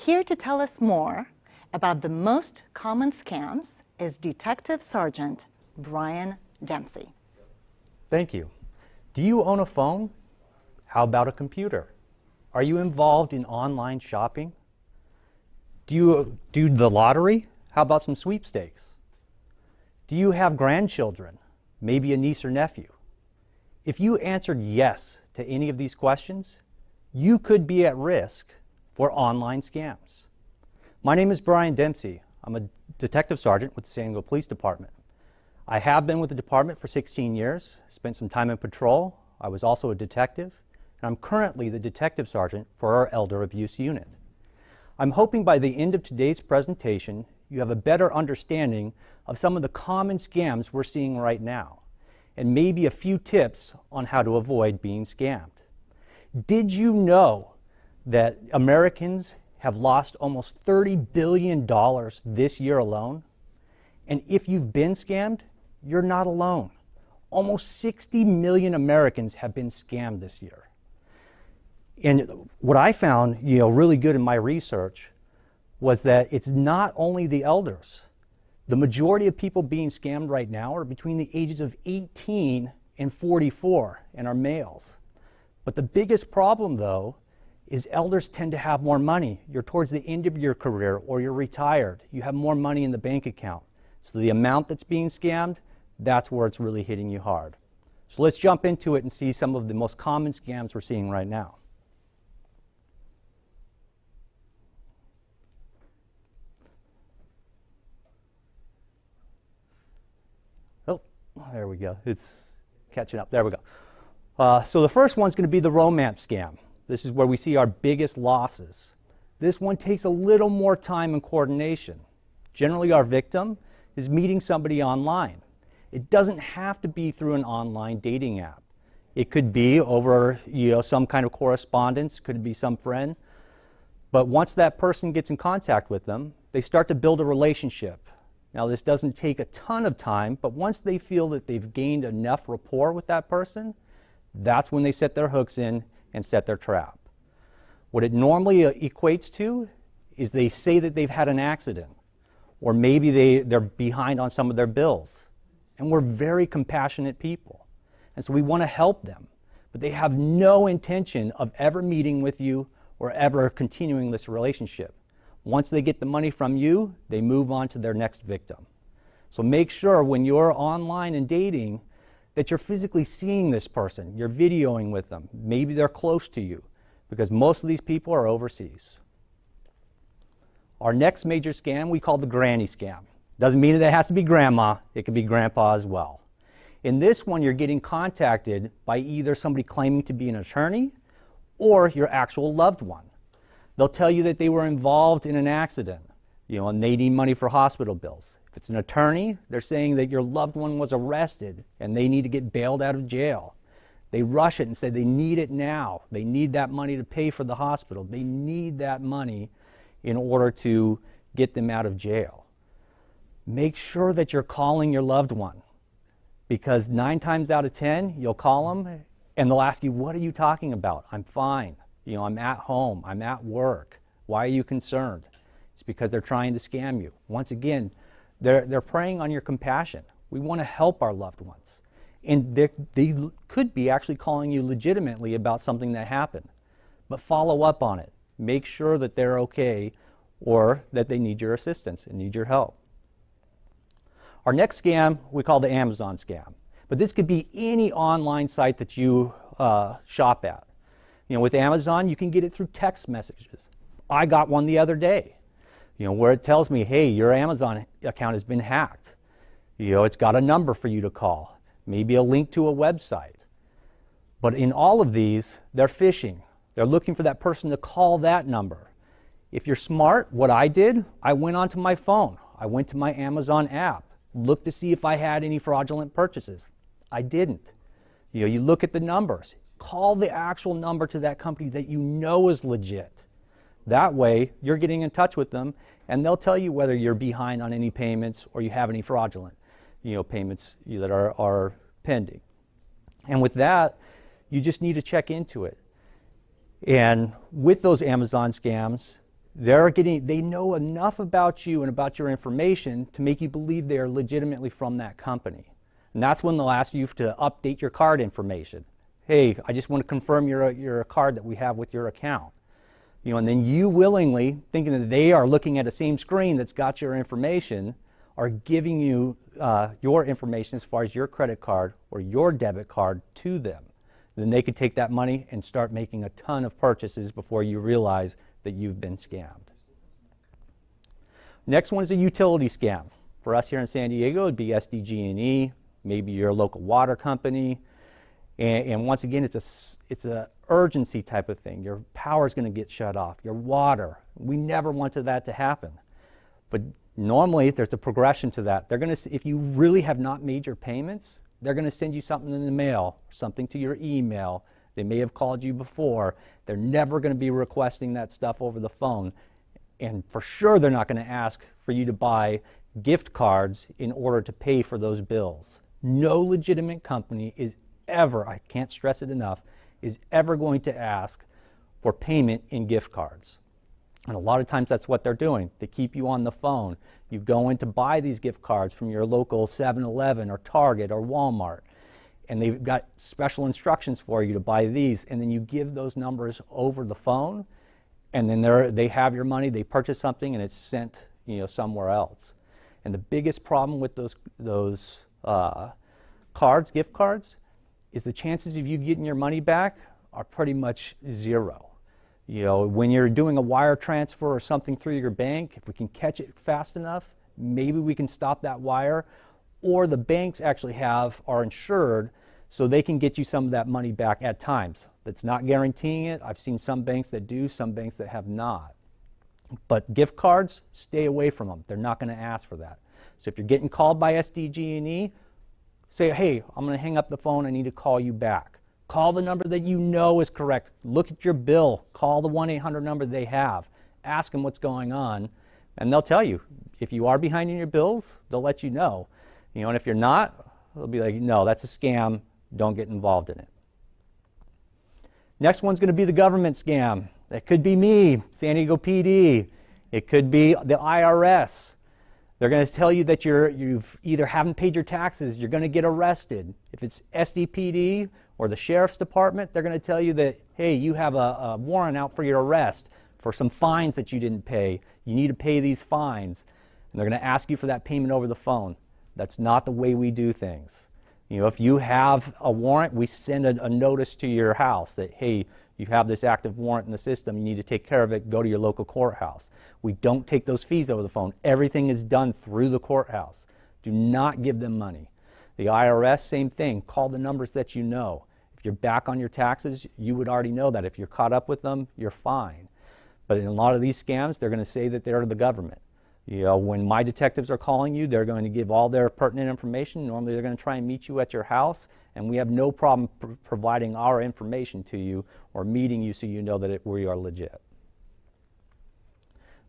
Here to tell us more about the most common scams is Detective Sergeant Bryan Dempsey. Thank you. Do you own a phone? How about a computer? Are you involved in online shopping? Do you do the lottery? How about some sweepstakes? Do you have grandchildren? Maybe a niece or nephew? If you answered yes to any of these questions, you could be at risk for online scams. My name is Bryan Dempsey. I'm a detective sergeant with the San Diego Police Department. I have been with the department for 16 years, spent some time in patrol. I was also a detective, and I'm currently the detective sergeant for our elder abuse unit. I'm hoping by the end of today's presentation, you have a better understanding of some of the common scams we're seeing right now, and maybe a few tips on how to avoid being scammed. Did you know that Americans have lost almost $30 billion this year alone? And if you've been scammed, you're not alone. Almost 60 million Americans have been scammed this year. And what I found, really good in my research was that it's not only the elders. The majority of people being scammed right now are between the ages of 18 and 44 and are males. But the biggest problem, though, is elders tend to have more money. You're towards the end of your career or you're retired. You have more money in the bank account. So the amount that's being scammed, that's where it's really hitting you hard. So let's jump into it and see some of the most common scams we're seeing right now. Oh, there we go. It's catching up. There we go. So the first one's going to be the romance scam. This is where we see our biggest losses. This one takes a little more time and coordination. Generally, our victim is meeting somebody online. It doesn't have to be through an online dating app. It could be over some kind of correspondence, could be some friend. But once that person gets in contact with them, they start to build a relationship. Now, this doesn't take a ton of time, but once they feel that they've gained enough rapport with that person, that's when they set their hooks in and set their trap. What it normally equates to is they say that they've had an accident, or maybe they're behind on some of their bills. And we're very compassionate people. And so we want to help them. But they have no intention of ever meeting with you or ever continuing this relationship. Once they get the money from you, they move on to their next victim. So make sure when you're online and dating that you're physically seeing this person, you're videoing with them. Maybe they're close to you, because most of these people are overseas. Our next major scam we call the granny scam. Doesn't mean that it has to be grandma, it can be grandpa as well. In this one, you're getting contacted by either somebody claiming to be an attorney or your actual loved one. They'll tell you that they were involved in an accident, and they need money for hospital bills. If it's an attorney, they're saying that your loved one was arrested and they need to get bailed out of jail. They rush it and say they need it now. They need that money to pay for the hospital. They need that money in order to get them out of jail. Make sure that you're calling your loved one, because 9 times out of 10, you'll call them and they'll ask you, what are you talking about? I'm fine. I'm at home. I'm at work. Why are you concerned? It's because they're trying to scam you. Once again, they're preying on your compassion. We want to help our loved ones. And they could be actually calling you legitimately about something that happened. But follow up on it. Make sure that they're okay or that they need your assistance and need your help. Our next scam we call the Amazon scam. But this could be any online site that you shop at. With Amazon, you can get it through text messages. I got one the other day, where it tells me, hey, your Amazon account has been hacked. It's got a number for you to call, maybe a link to a website. But in all of these, they're phishing. They're looking for that person to call that number. If you're smart, what I did, I went onto my phone. I went to my Amazon app, looked to see if I had any fraudulent purchases. I didn't. You look at the numbers. Call the actual number to that company that you know is legit. That way, you're getting in touch with them, and they'll tell you whether you're behind on any payments or you have any fraudulent, payments that are pending. And with that, you just need to check into it. And with those Amazon scams, They know enough about you and about your information to make you believe they are legitimately from that company. And that's when they'll ask you to update your card information. Hey, I just want to confirm you're a card that we have with your account. And then you willingly, thinking that they are looking at the same screen that's got your information, are giving you your information as far as your credit card or your debit card to them. Then they could take that money and start making a ton of purchases before you realize that you've been scammed. Next one is a utility scam. For us here in San Diego, it'd be SDGE, maybe your local water company. And once again, it's a urgency type of thing. Your power is going to get shut off. Your water. We never wanted that to happen. But normally, there's a progression to that. They're going to, if you really have not made your payments, they're going to send you something in the mail, something to your email. They may have called you before. They're never going to be requesting that stuff over the phone. And for sure, they're not going to ask for you to buy gift cards in order to pay for those bills. No legitimate company is ever, I can't stress it enough, is ever going to ask for payment in gift cards. And a lot of times that's what they're doing. They keep you on the phone. You go in to buy these gift cards from your local 7-Eleven or Target or Walmart, and they've got special instructions for you to buy these, and then you give those numbers over the phone, and then they have your money, they purchase something, and it's sent somewhere else. And the biggest problem with those cards, gift cards, is the chances of you getting your money back are pretty much zero. When you're doing a wire transfer or something through your bank, if we can catch it fast enough, maybe we can stop that wire, or the banks actually are insured so they can get you some of that money back at times. That's not guaranteeing it. I've seen some banks that do, some banks that have not. But gift cards, stay away from them. They're not going to ask for that. So if you're getting called by SDGE, say, hey, I'm going to hang up the phone. I need to call you back. Call the number that you know is correct. Look at your bill. Call the 1-800 number they have. Ask them what's going on, and they'll tell you. If you are behind in your bills, they'll let you know. And if you're not, they'll be like, no, that's a scam. Don't get involved in it. Next one's going to be the government scam. That could be me, San Diego PD. It could be the IRS. They're going to tell you that you've either haven't paid your taxes, you're going to get arrested. If it's SDPD or the Sheriff's Department, they're going to tell you that, hey, you have a warrant out for your arrest for some fines that you didn't pay. You need to pay these fines. And they're going to ask you for that payment over the phone. That's not the way we do things. If you have a warrant, we send a notice to your house that, hey, you have this active warrant in the system, you need to take care of it, go to your local courthouse. We don't take those fees over the phone. Everything is done through the courthouse. Do not give them money. The IRS, same thing. Call the numbers that you know. If you're back on your taxes, you would already know that. If you're caught up with them, you're fine. But in a lot of these scams, they're going to say that they're the government. When my detectives are calling you, they're going to give all their pertinent information. Normally, they're going to try and meet you at your house, and we have no problem providing our information to you or meeting you so you know that we are legit.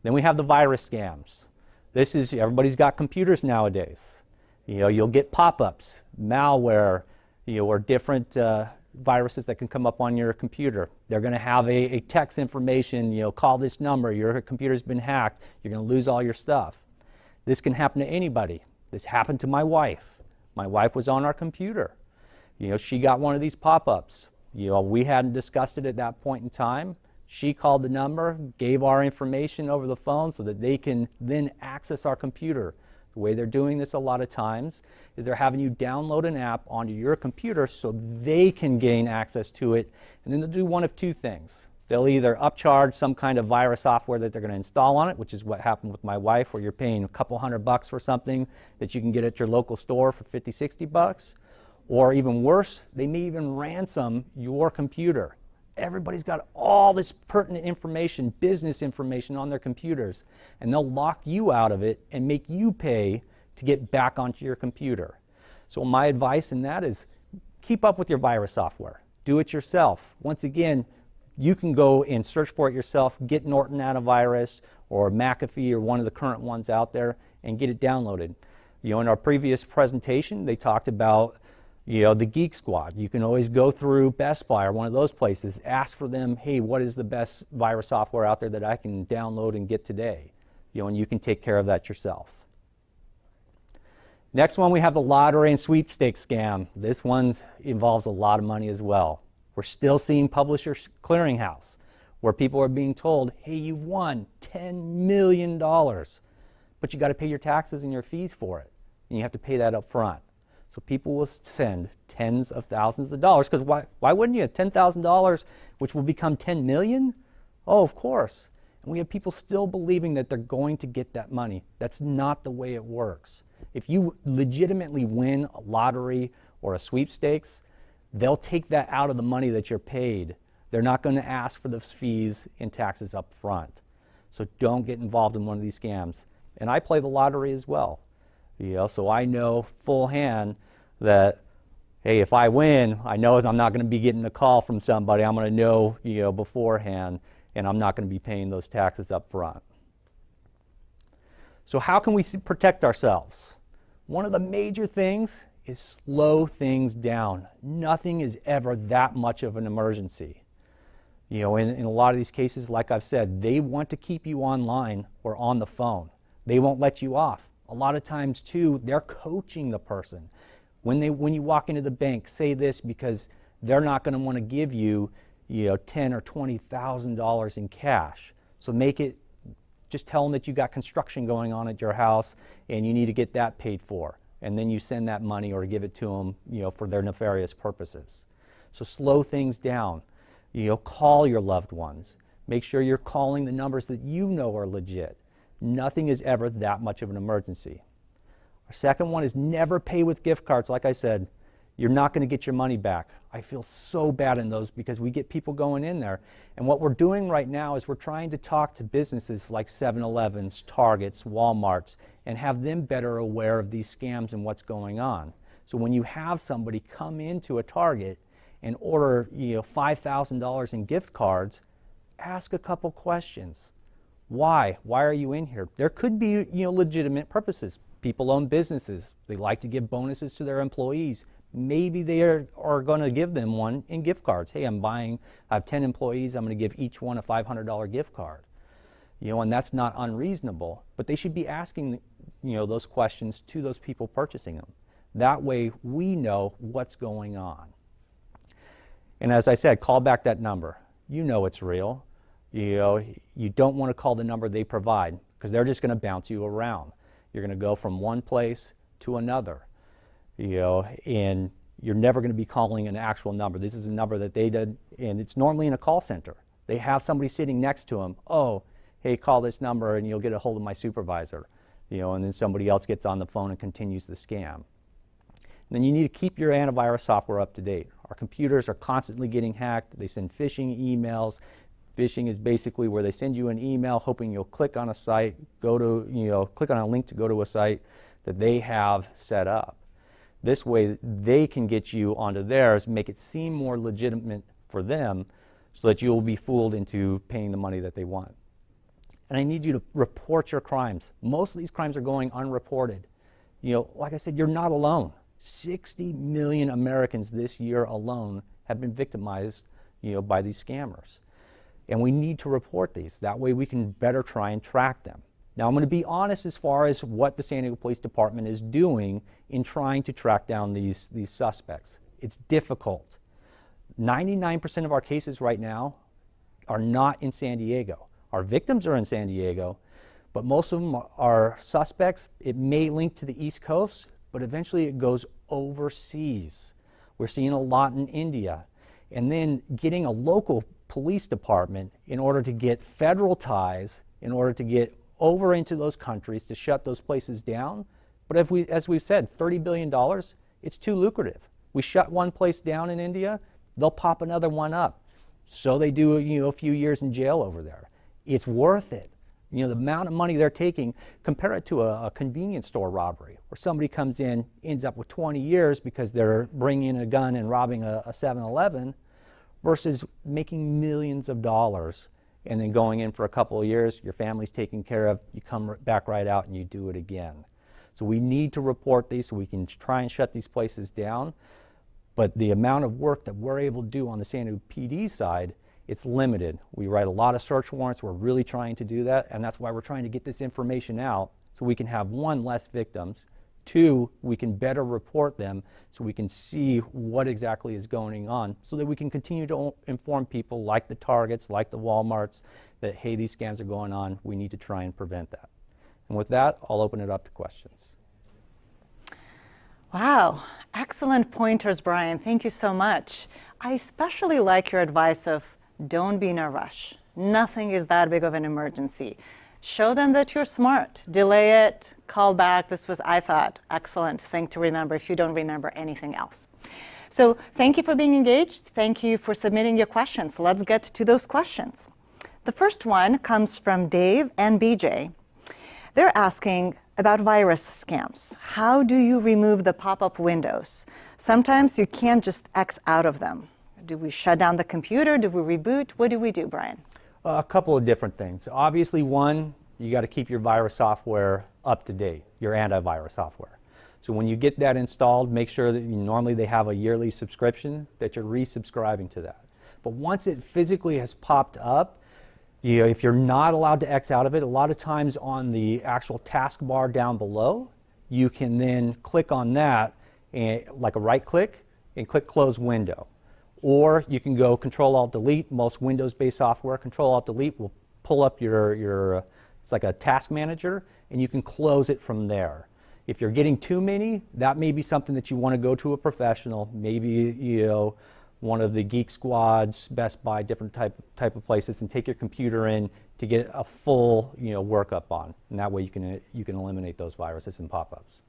Then we have the virus scams. Everybody's got computers nowadays. You'll get pop-ups, malware, or different viruses that can come up on your computer. They're going to have a text information, call this number, your computer's been hacked, you're going to lose all your stuff. This can happen to anybody. This happened to my wife. My wife was on our computer. She got one of these pop-ups. We hadn't discussed it at that point in time. She called the number, gave our information over the phone so that they can then access our computer. The way they're doing this a lot of times is they're having you download an app onto your computer so they can gain access to it, and then they'll do one of two things. They'll either upcharge some kind of virus software that they're going to install on it, which is what happened with my wife, where you're paying a couple $100 for something that you can get at your local store for $50, $60. Or even worse, they may even ransom your computer. Everybody's got all this pertinent information, business information on their computers, and they'll lock you out of it and make you pay to get back onto your computer. So my advice in that is keep up with your virus software. Do it yourself. Once again, you can go and search for it yourself, get Norton Antivirus or McAfee or one of the current ones out there and get it downloaded. In our previous presentation, they talked about The Geek Squad. You can always go through Best Buy or one of those places, ask for them, hey, what is the best virus software out there that I can download and get today? And you can take care of that yourself. Next one, we have the lottery and sweepstakes scam. This one involves a lot of money as well. We're still seeing Publishers Clearinghouse, where people are being told, hey, you've won $10 million, but you got to pay your taxes and your fees for it, and you have to pay that up front. So people will send tens of thousands of dollars, because why wouldn't you? $10,000, which will become $10 million? Oh, of course. And we have people still believing that they're going to get that money. That's not the way it works. If you legitimately win a lottery or a sweepstakes, they'll take that out of the money that you're paid. They're not going to ask for those fees and taxes up front. So don't get involved in one of these scams. And I play the lottery as well. So I know full hand that, hey, if I win, I know I'm not going to be getting a call from somebody. I'm going to know, beforehand, and I'm not going to be paying those taxes up front. So how can we protect ourselves? One of the major things is slow things down. Nothing is ever that much of an emergency. In a lot of these cases, like I've said, they want to keep you online or on the phone. They won't let you off. A lot of times, too, they're coaching the person. When you walk into the bank, say this, because they're not going to want to give you, $10,000 or $20,000 in cash. So just tell them that you got construction going on at your house and you need to get that paid for. And then you send that money or give it to them, for their nefarious purposes. So slow things down. Call your loved ones. Make sure you're calling the numbers that you know are legit. Nothing is ever that much of an emergency. Our second one is never pay with gift cards. Like I said, you're not going to get your money back. I feel so bad in those because we get people going in there. And what we're doing right now is we're trying to talk to businesses like 7-Elevens, Targets, Walmarts, and have them better aware of these scams and what's going on. So when you have somebody come into a Target and order $5,000 in gift cards, ask a couple questions. Why? Why are you in here? There could be legitimate purposes. People own businesses. They like to give bonuses to their employees. Maybe they are going to give them one in gift cards. Hey, I have 10 employees. I'm going to give each one a $500 gift card. And that's not unreasonable. But they should be asking those questions to those people purchasing them. That way we know what's going on. And as I said, call back that number. You know it's real. You don't want to call the number they provide because they're just going to bounce you around. You're going to go from one place to another, and you're never going to be calling an actual number. This is a number that they did, and it's normally in a call center. They have somebody sitting next to them. Oh, hey, call this number and you'll get a hold of my supervisor, and then somebody else gets on the phone and continues the scam. And then you need to keep your antivirus software up to date. Our computers are constantly getting hacked. They send phishing emails. Phishing is basically where they send you an email hoping you'll click on a site, click on a link to go to a site that they have set up. This way they can get you onto theirs, make it seem more legitimate for them so that you'll be fooled into paying the money that they want. And I need you to report your crimes. Most of these crimes are going unreported. Like I said, you're not alone. 60 million Americans this year alone have been victimized, by these scammers. And we need to report these. That way we can better try and track them. Now I'm going to be honest as far as what the San Diego Police Department is doing in trying to track down these suspects. It's difficult. 99% of our cases right now are not in San Diego. Our victims are in San Diego, but most of them are suspects. It may link to the East Coast, but eventually it goes overseas. We're seeing a lot in India. And then getting a local police department in order to get federal ties, in order to get over into those countries to shut those places down. But as we've said, $30 billion, it's too lucrative. We shut one place down in India, they'll pop another one up. So they do a few years in jail over there. It's worth it. The amount of money they're taking, compare it to a convenience store robbery where somebody comes in, ends up with 20 years because they're bringing in a gun and robbing a 7-Eleven, versus making millions of dollars and then going in for a couple of years, your family's taken care of, you come back right out and you do it again. So we need to report these so we can try and shut these places down. But the amount of work that we're able to do on the San Diego PD side, it's limited. We write a lot of search warrants. We're really trying to do that, and that's why we're trying to get this information out so we can have, one, less victims, two, we can better report them so we can see what exactly is going on so that we can continue to inform people like the Targets, like the Walmarts, that, hey, these scams are going on. We need to try and prevent that. And with that, I'll open it up to questions. Wow, excellent pointers, Bryan. Thank you so much. I especially like your advice of don't be in a rush. Nothing is that big of an emergency. Show them that you're smart. Delay it, call back. This was, I thought, excellent thing to remember if you don't remember anything else. So thank you for being engaged. Thank you for submitting your questions. Let's get to those questions. The first one comes from Dave and BJ. They're asking about virus scams. How do you remove the pop-up windows? Sometimes you can't just X out of them. Do we shut down the computer? Do we reboot? What do we do, Bryan? A couple of different things. Obviously, one, you got to keep your virus software up to date, your antivirus software. So when you get that installed, make sure that normally they have a yearly subscription, that you're resubscribing to that. But once it physically has popped up, if you're not allowed to X out of it, a lot of times on the actual taskbar down below, you can then click on that, and, like a right click, and click Close Window. Or you can go Control-Alt-Delete. Most Windows-based software, Control-Alt-Delete will pull up your it's like a task manager, and you can close it from there. If you're getting too many, that may be something that you want to go to a professional, maybe one of the Geek Squads, Best Buy, different type of places, and take your computer in to get a full workup on. And that way you can eliminate those viruses and pop-ups.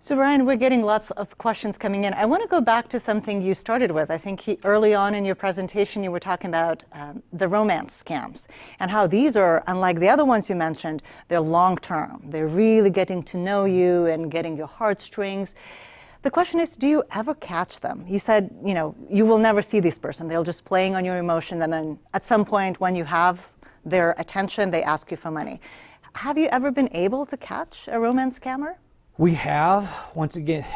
So Bryan, we're getting lots of questions coming in. I want to go back to something you started with. I think early on in your presentation you were talking about the romance scams and how these are, unlike the other ones you mentioned, they're long-term. They're really getting to know you and getting your heartstrings. The question is, do you ever catch them? You said, you will never see this person. They're just playing on your emotion, and then at some point when you have their attention, they ask you for money. Have you ever been able to catch a romance scammer? We have. Once again,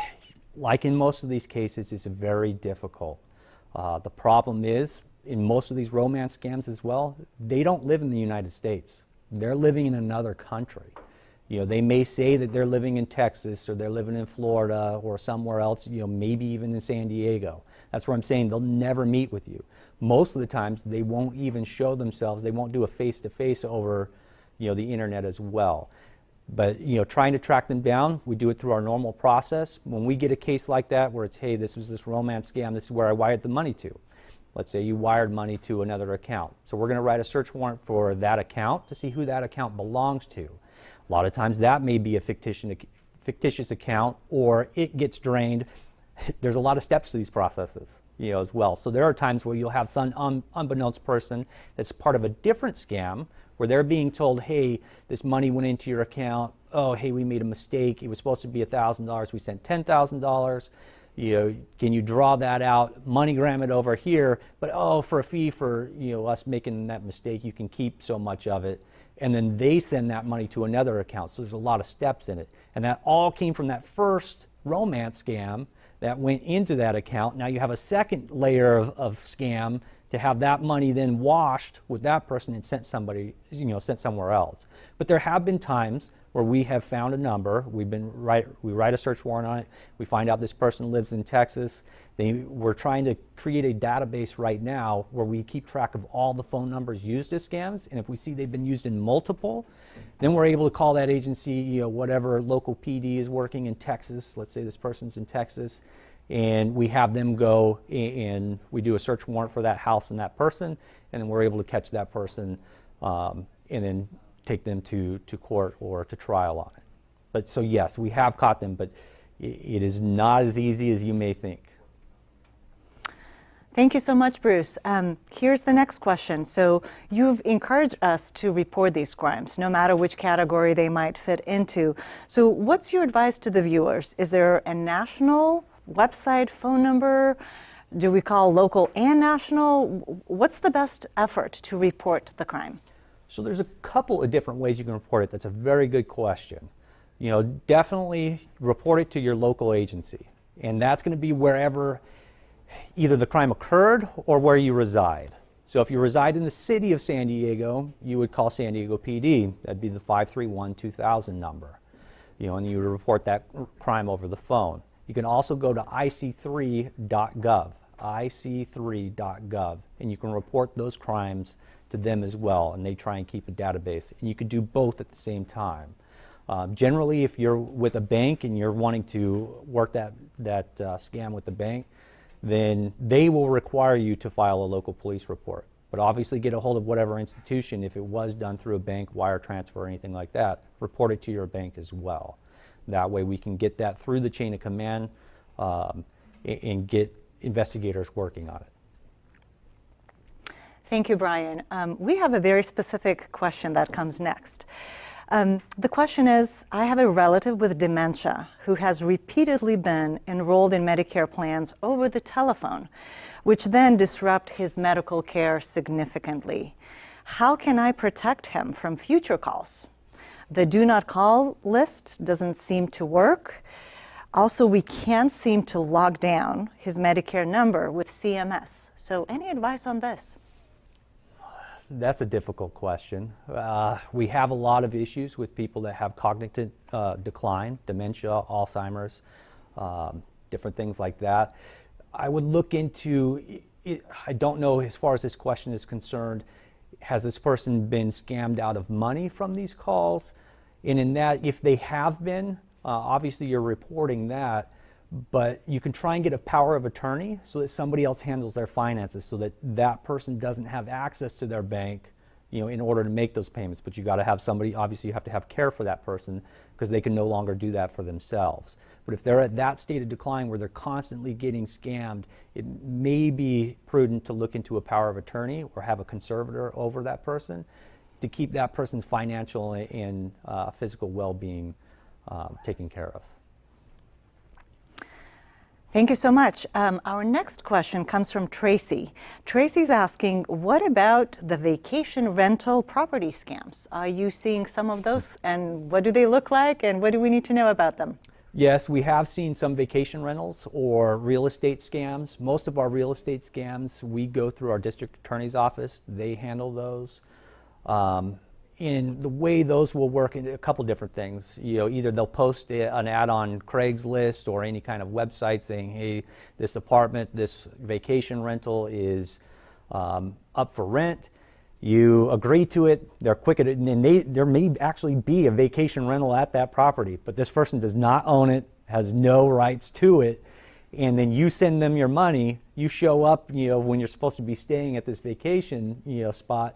like in most of these cases, it's very difficult. The problem is, in most of these romance scams as well, they don't live in the United States. They're living in another country. They may say that they're living in Texas or they're living in Florida or somewhere else, maybe even in San Diego. That's where I'm saying they'll never meet with you. Most of the times, they won't even show themselves. They won't do a face-to-face over, the internet as well. But trying to track them down, we do it through our normal process. When we get a case like that where it's, hey, this was this romance scam, this is where I wired the money to. Let's say you wired money to another account. So we're going to write a search warrant for that account to see who that account belongs to. A lot of times that may be a fictitious account, or it gets drained. There's a lot of steps to these processes, as well. So there are times where you'll have some unbeknownst person that's part of a different scam where they're being told, hey, this money went into your account. Oh, hey, we made a mistake. It was supposed to be $1,000. We sent $10,000. Can you draw that out, MoneyGram it over here, but for a fee for us making that mistake, you can keep so much of it. And then they send that money to another account. So there's a lot of steps in it. And that all came from that first romance scam that went into that account. Now you have a second layer of scam to have that money then washed with that person and sent somewhere else. But there have been times where we have found a number, we write a search warrant on it, we find out this person lives in Texas. We're trying to create a database right now where we keep track of all the phone numbers used as scams, and if we see they've been used in multiple, then we're able to call that agency, whatever local PD is working in Texas, let's say this person's in Texas, and we have them go and we do a search warrant for that house and that person, and then we're able to catch that person and then take them to court or to trial on it. But so yes, we have caught them, but it is not as easy as you may think. Thank you so much, Bruce. Here's the next question. So you've encouraged us to report these crimes, no matter which category they might fit into. So what's your advice to the viewers? Is there a national website, phone number? Do we call local and national? What's the best effort to report the crime? So there's a couple of different ways you can report it. That's a very good question. Definitely report it to your local agency. And that's going to be wherever either the crime occurred or where you reside. So if you reside in the city of San Diego, you would call San Diego PD. That'd be the 531-2000 number. And you would report that crime over the phone. You can also go to ic3.gov, ic3.gov, and you can report those crimes to them as well, and they try and keep a database. And you could do both at the same time. Generally, if you're with a bank and you're wanting to work that scam with the bank, then they will require you to file a local police report. But obviously get a hold of whatever institution, if it was done through a bank, wire transfer, or anything like that, report it to your bank as well. That way we can get that through the chain of command and get investigators working on it. Thank you, Bryan. We have a very specific question that comes next. The question is, I have a relative with dementia who has repeatedly been enrolled in Medicare plans over the telephone, which then disrupt his medical care significantly. How can I protect him from future calls? The do not call list doesn't seem to work. Also, we can't seem to lock down his Medicare number with CMS. So any advice on this? That's a difficult question. We have a lot of issues with people that have cognitive decline, dementia, Alzheimer's, different things like that. I would look into it. I don't know, as far as this question is concerned, has this person been scammed out of money from these calls? And in that, if they have been, obviously you're reporting that, but you can try and get a power of attorney so that somebody else handles their finances, so that that person doesn't have access to their bank, in order to make those payments. But you got to have somebody, obviously you have to have care for that person, because they can no longer do that for themselves. But if they're at that state of decline where they're constantly getting scammed, it may be prudent to look into a power of attorney or have a conservator over that person to keep that person's financial and physical well-being taken care of. Thank you so much. Our next question comes from Tracy. Tracy's asking, what about the vacation rental property scams? Are you seeing some of those, and what do they look like, and what do we need to know about them? Yes, we have seen some vacation rentals or real estate scams. Most of our real estate scams, we go through our district attorney's office. They handle those. And the way those will work, in a couple different things. Either they'll post an ad on Craigslist or any kind of website saying, hey, this apartment, this vacation rental is up for rent. You agree to it, they're quick at it, and there may actually be a vacation rental at that property, but this person does not own it, has no rights to it, and then you send them your money, you show up, when you're supposed to be staying at this vacation, spot,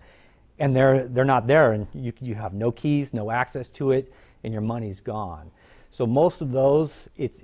and they're not there, and you have no keys, no access to it, and your money's gone. So most of those, it's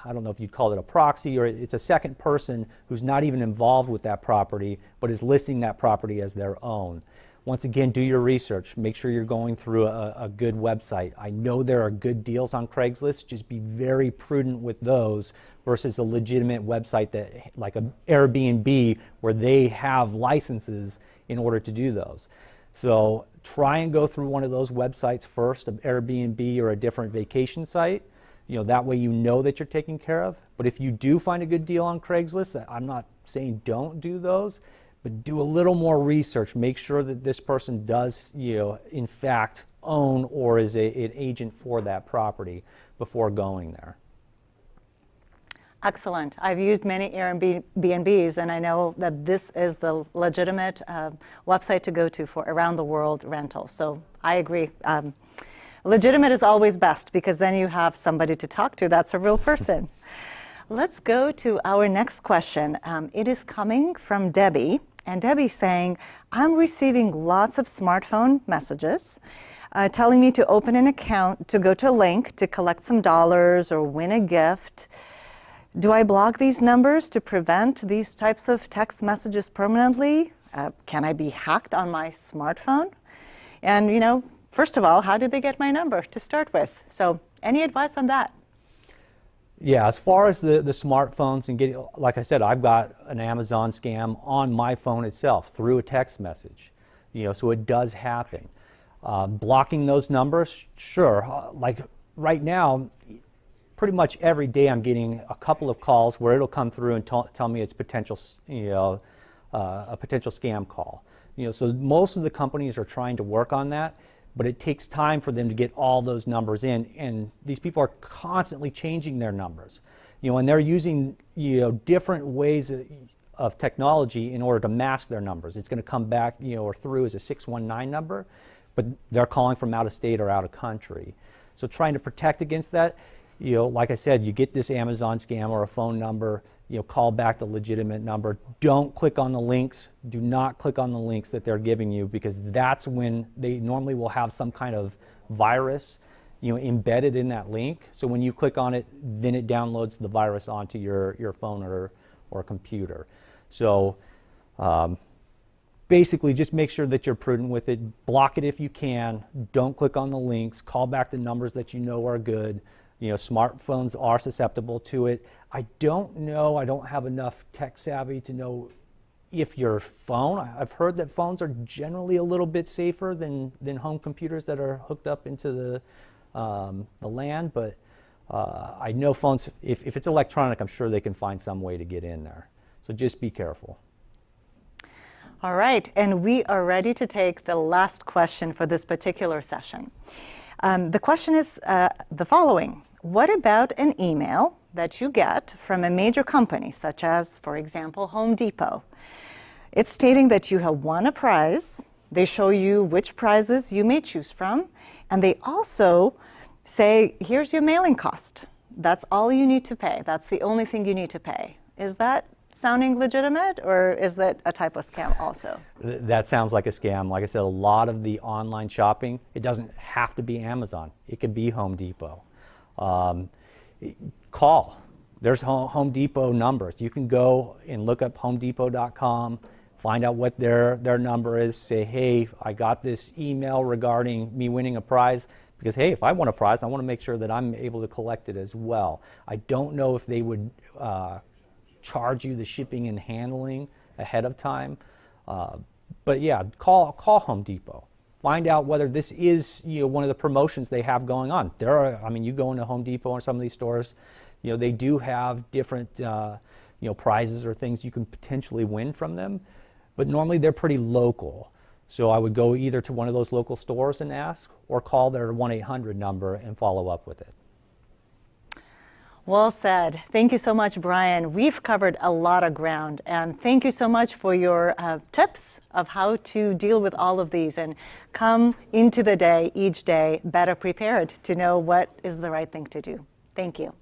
I don't know if you'd call it a proxy, or it's a second person who's not even involved with that property, but is listing that property as their own. Once again, do your research. Make sure you're going through a good website. I know there are good deals on Craigslist. Just be very prudent with those versus a legitimate website that, like an Airbnb, where they have licenses in order to do those. So try and go through one of those websites first, an Airbnb or a different vacation site. That way you know that you're taken care of. But if you do find a good deal on Craigslist, I'm not saying don't do those, but do a little more research. Make sure that this person does, in fact, own or is an agent for that property before going there. Excellent. I've used many Airbnbs, and I know that this is the legitimate website to go to for around the world rentals. So I agree. Legitimate is always best, because then you have somebody to talk to that's a real person. Let's go to our next question. It is coming from Debbie, and Debbie's saying, I'm receiving lots of smartphone messages telling me to open an account, to go to a link to collect some dollars or win a gift. Do I block these numbers to prevent these types of text messages permanently? Can I be hacked on my smartphone? And first of all, how did they get my number to start with? So any advice on that? Yeah, as far as the smartphones and getting, like I said, I've got an Amazon scam on my phone itself through a text message. So it does happen. Blocking those numbers, sure. Like right now, pretty much every day I'm getting a couple of calls where it'll come through and tell me it's potential, a potential scam call. So most of the companies are trying to work on that, but it takes time for them to get all those numbers in, and these people are constantly changing their numbers. And they're using different ways of technology in order to mask their numbers. It's going to come back or through as a 619 number, but they're calling from out of state or out of country. So trying to protect against that, like I said, you get this Amazon scam or a phone number, call back the legitimate number. Don't click on the links. Do not click on the links that they're giving you, because that's when they normally will have some kind of virus embedded in that link. So when you click on it, then it downloads the virus onto your phone or computer. So basically just make sure that you're prudent with it. Block it if you can. Don't click on the links. Call back the numbers that you know are good. Smartphones are susceptible to it. I don't know, I don't have enough tech savvy to know if your phone, I've heard that phones are generally a little bit safer than home computers that are hooked up into the LAN, but I know phones, if it's electronic, I'm sure they can find some way to get in there. So just be careful. All right, and we are ready to take the last question for this particular session. The question is the following. What about an email that you get from a major company, such as, for example, Home Depot? It's stating that you have won a prize. They show you which prizes you may choose from, and they also say, here's your mailing cost. That's all you need to pay. That's the only thing you need to pay. Is that sounding legitimate, or is that a type of scam also? That sounds like a scam. Like I said, a lot of the online shopping, it doesn't have to be Amazon. It could be Home Depot. Call. There's Home Depot numbers. You can go and look up homedepot.com, find out what their number is, say, hey, I got this email regarding me winning a prize, because hey, if I won a prize, I want to make sure that I'm able to collect it as well. I don't know if they would charge you the shipping and handling ahead of time. But yeah, call Home Depot. Find out whether this is one of the promotions they have going on. There are, I mean, you go into Home Depot or some of these stores, they do have different prizes or things you can potentially win from them, but normally they're pretty local. So I would go either to one of those local stores and ask, or call their 1-800 number and follow up with it. Well said. Thank you so much, Bryan. We've covered a lot of ground, and thank you so much for your tips of how to deal with all of these and come into the day, each day, better prepared to know what is the right thing to do. Thank you.